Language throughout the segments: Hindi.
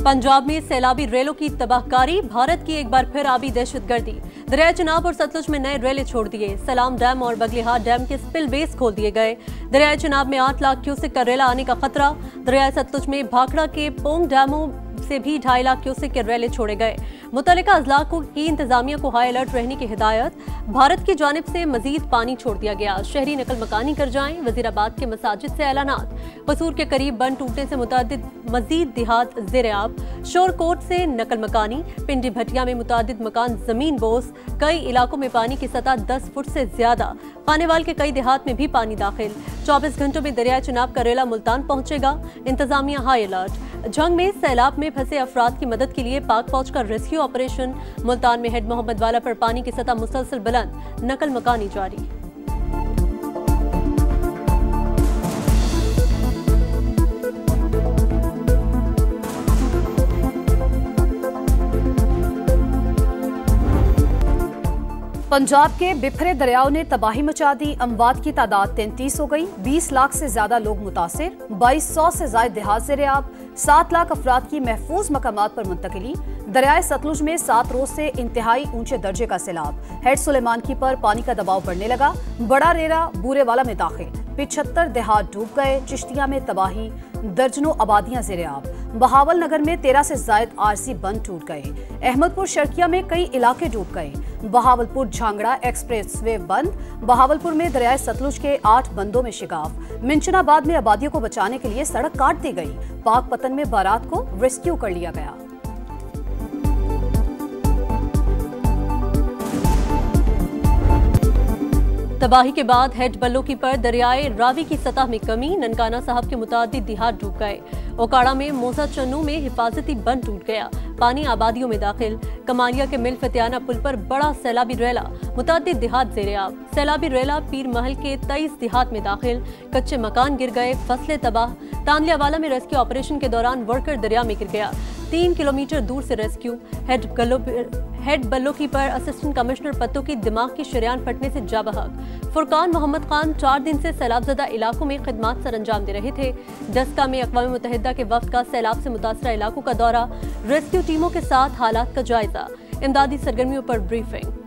पंजाब में सैलाबी रेलों की तबाहकारी, भारत की एक बार फिर आबी दहशतगर्दी। दरिया चिनाब और सतलुज में नए रेले छोड़ दिए। सलाम डैम और बगलिहार डैम के स्पिल बेस खोल दिए गए। दरिया चिनाब में 8 लाख क्यूसेक का रेला आने का खतरा। दरिया सतलुज में भाखड़ा के पोंग डैमों से भी 2.5 लाख क्यूसेक के रेले छोड़े गए। मुतल्लिका अजला की इंतजामिया को हाई अलर्ट रहने की हिदायत। भारत की जानिब से मजीद पानी छोड़ दिया गया। शहरी नकल मकानी कर जाएं। वजीराबाद के मसाजिद से ऐलानात। कसूर के करीब बंद टूटने से मुतअद्दिद मजीद देहात ज़ेर-ए-आब। शोरकोट से नकल मकानी। पिंडी भटिया में मुतअद्दिद मकान जमीन बोस। कई इलाकों में पानी की सतह 10 फुट से ज्यादा। खानेवाल के कई देहात में भी पानी दाखिल। 24 घंटों में दरिया चिनाब का रेला मुल्तान पहुंचेगा। इंतजामिया हाई अलर्ट। जंग में सैलाब में फंसे अफराद की मदद के लिए पाक फौज का रेस्क्यू ऑपरेशन। मुल्तान में हेड मोहम्मद वाला पर पानी की सतह मुसलसल बुलंद। नकल मकानी जारी। पंजाब के बिफरे दरियाओं ने तबाही मचा दी। अमवात की तादाद 33 हो गई। 20 लाख से ज्यादा लोग मुतासिर। 2200 से ज्यादा देहात ज़ेर-ए-आब। 7 लाख अफराद की महफूज मकामात पर मुंतकिली। दरियाए सतलुज में 7 रोज से इंतहाई ऊंचे दर्जे का सैलाब। हेड सुलेमानकी पर पानी का दबाव बढ़ने लगा। बड़ा रेरा बूरेवाला में दाखिल। 75 देहात डूब गए। चिश्तिया में तबाही। दर्जनों आबादियां ज़ेर-ए-आब। बहावल नगर में 13 से ज्यादा आरसी बंद टूट गए। अहमदपुर शर्किया में कई इलाके डूब गए। बहावलपुर झांगड़ा एक्सप्रेस वे बंद। बहावलपुर में दरियाए सतलुज के 8 बंदों में शिगाफ। मिंचनाबाद में आबादियों को बचाने के लिए सड़क काट दी गई। पाक पतन में बारात को रेस्क्यू कर लिया गया। तबाही के बाद हेड बल्लोकी पर दरियाए रावी की सतह में कमी। ननकाना साहब के मुतादिद देहात डूब गए। ओकाड़ा में मोजा चन्नू में हिफाजती बंद टूट गया। पानी आबादियों में दाखिल। कमालिया के मिल फतियाना पुल पर बड़ा सैलाबी रेला। मुतादिद देहात ज़ेर-ए-आब। सैलाबी रेला पीर महल के 23 देहात में दाखिल। कच्चे मकान गिर गए। फसलें तबाह। तानलियावाला में रेस्क्यू ऑपरेशन के दौरान वर्कर दरिया में गिर गया। 3 किलोमीटर दूर से रेस्क्यू। हेड बल्लोकी पर असिस्टेंट कमिश्नर पत्तों की दिमाग की शरेयान फटने से जा बहक। फुरकान मोहम्मद खान 4 दिन से सैलाबजदा इलाकों में खिदमात सर अंजाम दे रहे थे। डस्का में अक़वाम मुत्तहिदा के वफ़द का सैलाब से मुतासरा इलाकों का दौरा। रेस्क्यू टीमों के साथ हालात का जायजा। इमदादी सरगर्मियों पर ब्रीफिंग।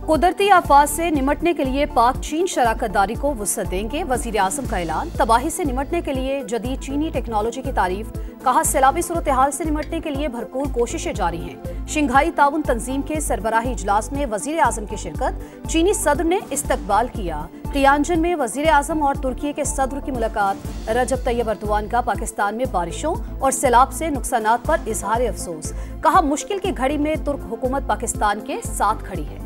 कुदरती आफात से निमटने के लिए पाक चीन शराकतदारी को वुसअत देंगे। वजीर आज़म का ऐलान। तबाही से निमटने के लिए जदीद चीनी टेक्नोलॉजी की तारीफ। कहा सैलाबी सूरत हाल से निमटने के लिए भरपूर कोशिशें जारी हैं। शंघाई ताउन तंजीम के सरबराही इजलास में वजीर आज़म की शिरकत। चीनी सदर ने इस्तकबाल किया। तियानजिन में वजीर आज़म और तुर्की के सदर की मुलाकात। रजब तैयब अर्दोआन का पाकिस्तान में बारिशों और सैलाब से नुकसानात पर इजहार अफसोस। कहा मुश्किल की घड़ी में तुर्क हुकूमत पाकिस्तान के साथ खड़ी है।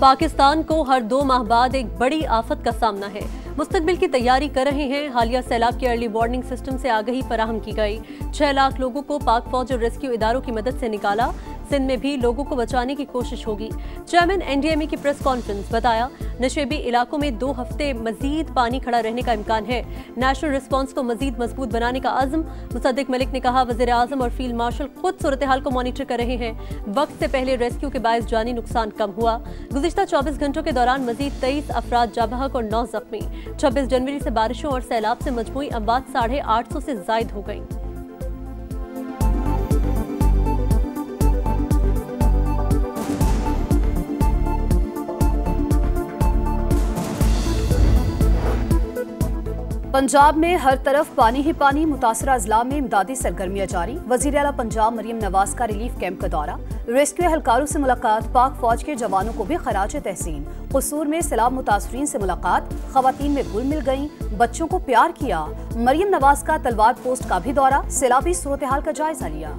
पाकिस्तान को हर 2 माह बाद एक बड़ी आफत का सामना है। मुस्तकबिल की तैयारी कर रहे हैं। हालिया सैलाब के अर्ली वार्निंग सिस्टम से आगाही फराहम की गई। 6 लाख लोगों को पाक फौज और रेस्क्यू इदारों की मदद से निकाला। सिंध में भी लोगों को बचाने की कोशिश होगी। चेयरमैन एनडीएमए की प्रेस कॉन्फ्रेंस। बताया नशेबी इलाकों में 2 हफ्ते मजीद पानी खड़ा रहने का इम्कान है। नेशनल रिस्पांस को मजीद मजबूत बनाने का अज़्म। मुसद्दिक मलिक ने कहा वज़ीर आज़म और फील्ड मार्शल खुद सूरत हाल को मॉनिटर कर रहे हैं। वक्त से पहले रेस्क्यू के बायस जानी नुकसान कम हुआ। गुज़िश्ता 24 घंटों के दौरान मजीद 23 अफराद जाँ बहक और 9 जख्मी। 26 जनवरी से बारिशों और सैलाब से मजमूई अमवात 850 से जायद हो गई। पंजाब में हर तरफ पानी ही पानी। मुतासरा अजला में इमदादी सरगर्मियां जारी। वजीर आला पंजाब मरियम नवाज का रिलीफ कैंप का दौरा। रेस्क्यू एहलकारों से मुलाकात। पाक फौज के जवानों को भी खराज तहसीन। कसूर में सैलाब मुतासरीन से मुलाकात। खवातीन में गुल मिल गईं। बच्चों को प्यार किया। मरियम नवाज का तलवार पोस्ट का भी दौरा। सैलाबी सूरत हाल का जायजा लिया।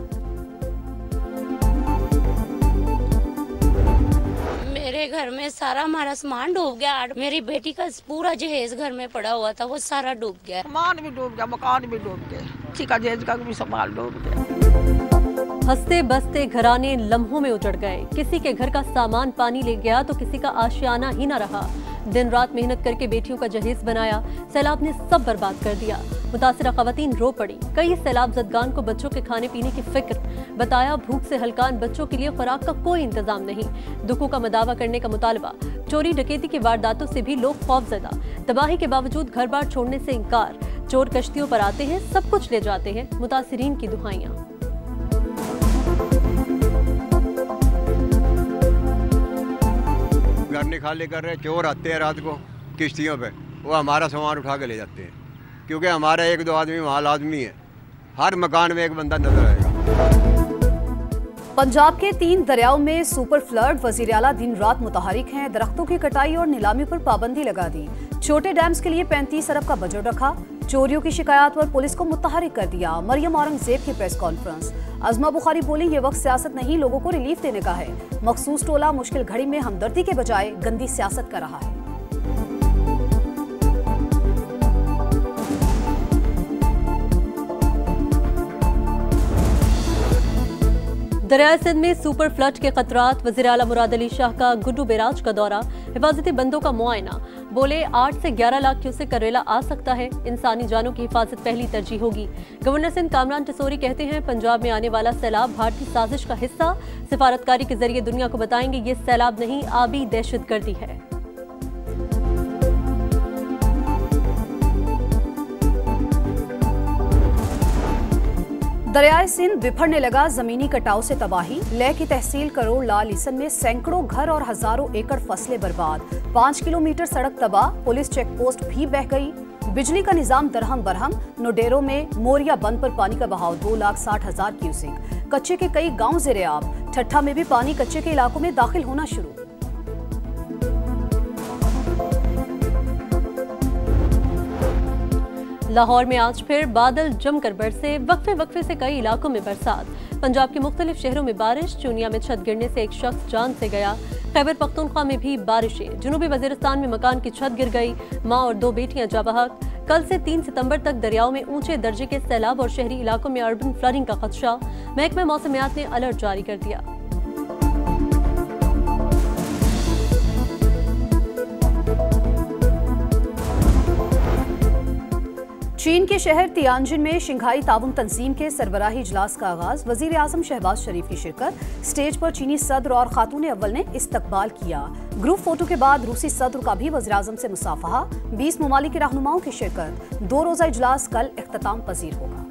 मेरे घर में सारा हमारा सामान डूब गया। मेरी बेटी का पूरा जहेज घर में पड़ा हुआ था, वो सारा डूब गया। सामान भी डूब गया, मकान भी डूब गए, किसी का जहेज का भी सामान डूब गया। हंसते बसते घराने लम्हों में उजड़ गए। किसी के घर का सामान पानी ले गया तो किसी का आशियाना ही न रहा। दिन रात मेहनत करके बेटियों का जहेज बनाया, सैलाब ने सब बर्बाद कर दिया। मुतासिरा खवातीन रो पड़ी। कई सैलाब ज़दगान को बच्चों के खाने पीने की फिक्र, बताया भूख से हलकान बच्चों के लिए खुराक का कोई इंतजाम नहीं। दुखों का मदावा करने का मुतालबा। चोरी डकैती की वारदातों से भी लोग खौफजदा। तबाही के बावजूद घर बार छोड़ने से इनकार। चोर कश्तियों पर आते हैं, सब कुछ ले जाते हैं। मुतासिरीन की दुहाइयां। घर निकाले कर रहे चोर आते हैं रात को किश्तियों पे, वो हमारा सामान उठा के ले जाते हैं, क्योंकि हमारा 1-2 आदमी वहाँ लाजमी है। हर मकान में एक बंदा नजर आएगा। पंजाब के 3 दरियाओं में सुपर फ्लड। वजीर आला दिन रात मुतहरिक हैं। दरख्तों की कटाई और नीलामी पर पाबंदी लगा दी। छोटे डैम्स के लिए 35 अरब का बजट रखा। चोरियों की शिकायत पर पुलिस को मुतहरिक कर दिया। मरियम औरंगजेब की प्रेस कॉन्फ्रेंस। अज़मा बुखारी बोली, ये वक्त सियासत नहीं, लोगों को रिलीफ देने का है। मखसूस टोला मुश्किल घड़ी में हमदर्दी के बजाय गंदी सियासत कर रहा है। दरिया सिंध में सुपर फ्लड के खतरात। वज़ीर आला मुराद अली शाह का गुड्डू बैराज का दौरा। हिफाजती बंदों का मुआयना। बोले 8 से 11 लाख क्यूसेक करेला आ सकता है। इंसानी जानों की हिफाजत पहली तरजीह होगी। गवर्नर सिंध कामरान टिसोरी कहते हैं पंजाब में आने वाला सैलाब भारतीय साजिश का हिस्सा। सिफारतकारी के जरिए दुनिया को बताएंगे ये सैलाब नहीं, आबी दहशतगर्दी है। दरियाए सिंध बिफरने लगा। जमीनी कटाव से तबाही। लेह की तहसील करोड़ लाल ईसन में सैकड़ों घर और हजारों एकड़ फसलें बर्बाद। 5 किलोमीटर सड़क तबाह। पुलिस चेक पोस्ट भी बह गई। बिजली का निजाम दरहम बरहम। नोडेरो में मोरिया बंद पर पानी का बहाव 2,60,000 क्यूसेक। कच्चे के कई गांव ज़ेरे-आब। ठट्ठा में भी पानी कच्चे के इलाकों में दाखिल होना शुरू। लाहौर में आज फिर बादल जमकर बरसे। वक्फे से कई इलाकों में बरसात। पंजाब के मुख्तलिफ शहरों में बारिश। चूनिया में छत गिरने से एक शख्स जान से गया। खैबर पख्तूनख्वा में भी बारिशें। जुनूबी वजीरिस्तान में मकान की छत गिर गई। मां और 2 बेटियां जाबहक। कल से 3 सितंबर तक दरियाओं में ऊंचे दर्जे के सैलाब और शहरी इलाकों में अर्बन फ्लडिंग का खदशा। महकमा मौसमियात ने अलर्ट जारी कर दिया। चीन के शहर तियानजिन में शंघाई ताउन तंजीम के सरबराही इजलास का आगाज। वजीर आजम शहबाज शरीफ की शिरकत। स्टेज पर चीनी सदर और खातून अव्वल ने इस्तकबाल किया। ग्रुप फोटो के बाद रूसी सदर का भी वजीर आजम से मुसाफहा। 20 ममालिक के रहनुमाओं की शिरकत। 2 रोजा इजलास कल इख्तिताम पजीर होगा।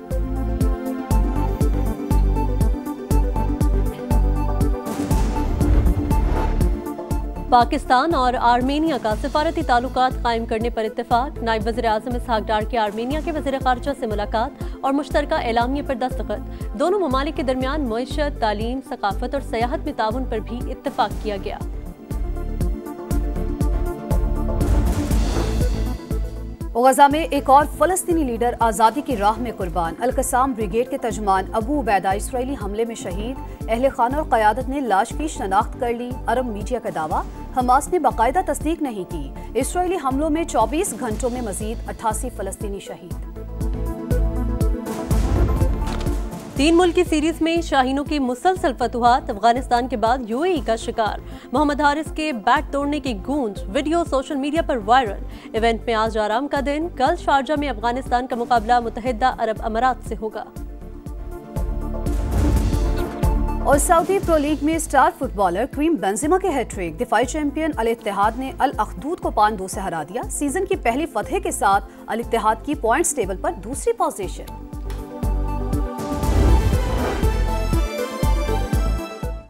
पाकिस्तान और आर्मेनिया का सिफारती ताल्लुकात कायम करने पर इत्तेफाक। नायब वज़ीर आज़म इसहाक डार की आर्मेनिया के वज़ीर ख़ारजा से मुलाकात और मुश्तरका एलामिया पर दस्तखत। दोनों ममालिक के दरमियान मईशत, तालीम, सकाफत और सयाहत में ताउन पर भी इत्तेफाक किया गया। गजा में एक और फलस्तीनी लीडर आज़ादी की राह में कुर्बान। अल-कसाम ब्रिगेड के तर्जुमान अबू उबैदा इसराइली हमले में शहीद। अहले खाना और क़यादत ने लाश की शनाख्त कर ली। अरब मीडिया का दावा, हमास ने बाकायदा तस्दीक नहीं की। इसराइली हमलों में 24 घंटों में मजीद 88 फलस्तीनी शहीद। 3 मुल्क की सीरीज में शाहीनों की मुसलसल फतुहात। अफगानिस्तान के बाद यूएई का शिकार। मोहम्मद हारिस के बैट तोड़ने की गूंज। वीडियो सोशल मीडिया पर वायरल। इवेंट में आज आराम का दिन। कल शारजा में अफगानिस्तान का मुकाबला मुत्तहिदा अरब अमारात से होगा। और सऊदी प्रो लीग में स्टार फुटबॉलर करीम बेंजेमा के हैट्रिक। दिफाई चैंपियन अल इत्तेहाद ने अल अखदूद को 5-2 से हरा दिया। सीजन की पहली फतह के साथ अल इत्तेहाद की पॉइंट्स टेबल पर दूसरी पोजीशन।